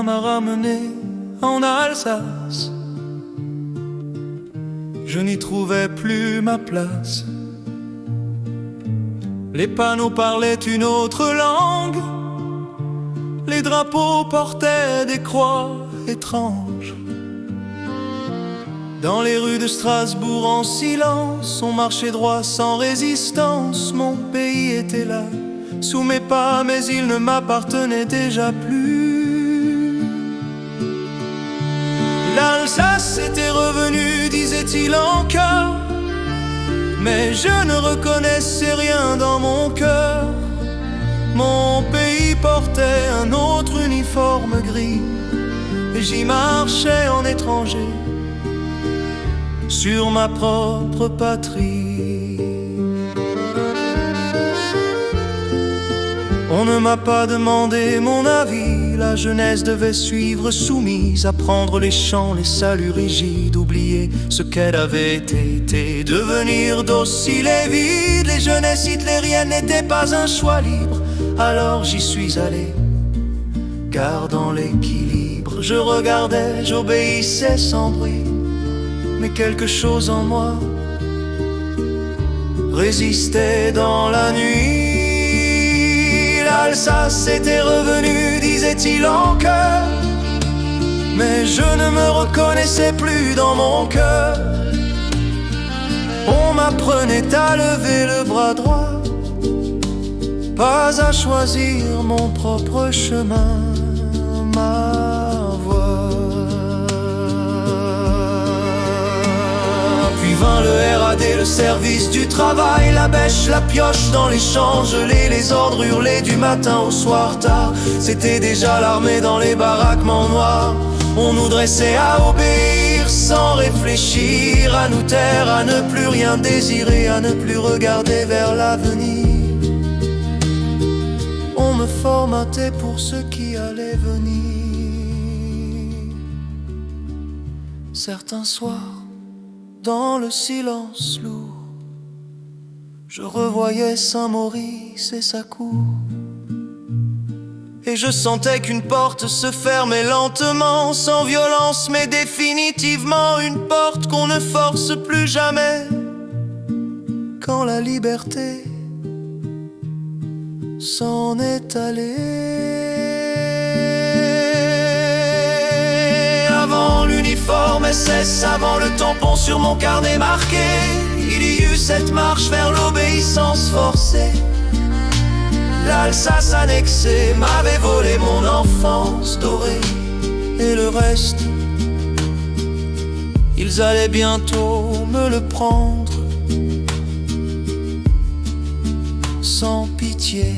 chemin m'a ramené en Alsace. Je n'y trouvais plus ma place. Les panneaux parlaient une autre langue. Les drapeaux portaient des croix étranges. Dans les rues de Strasbourg en silence, on marchait droit sans résistance. Mon pays était là, sous mes pas, mais il ne m'appartenait déjà plus. L'Alsace était revenue, disait-il encore, mais je ne reconnaissais rien dans mon cœur. Mon pays portait un autre uniforme gris, et j'y marchais en étranger, sur ma propre patrie. On ne m'a pas demandé mon avis. La jeunesse devait suivre soumise, apprendre les chants, les saluts rigides, oublier ce qu'elle avait été, devenir docile et vide. Les jeunesses hitlériennes n'étaient pas un choix libre, alors j'y suis allé, gardant l'équilibre. Je regardais, j'obéissais sans bruit, mais quelque chose en moi résistait dans la nuit. L'Alsace était revenue, disait-il en chœur, mais je ne me reconnaissais plus dans mon cœur. On m'apprenait à lever le bras droit, pas à choisir mon propre chemin, ma voie. Puis vint le RAD, le service du travail, la bêche, la pioche dans les champs gelés, les ordres hurlés du matin au soir tard. C'était déjà l'armée dans les baraquements noirs. On nous dressait à obéir sans réfléchir, à nous taire, à ne plus rien désirer, à ne plus regarder vers l'avenir. On me formatait pour ce qui allait venir. Certains soirs, dans le silence lourd, je revoyais Saint-Maurice et sa cour, et je sentais qu'une porte se fermait lentement, sans violence mais définitivement, une porte qu'on ne force plus jamais. Quand la liberté s'en est allée. Avant l'uniforme SS, avant le tampon sur mon carnet marqué, il y eut cette marche vers l'obéissance forcée. L'Alsace annexée m'avait volé mon enfance dorée, et le reste, ils allaient bientôt me le prendre sans pitié.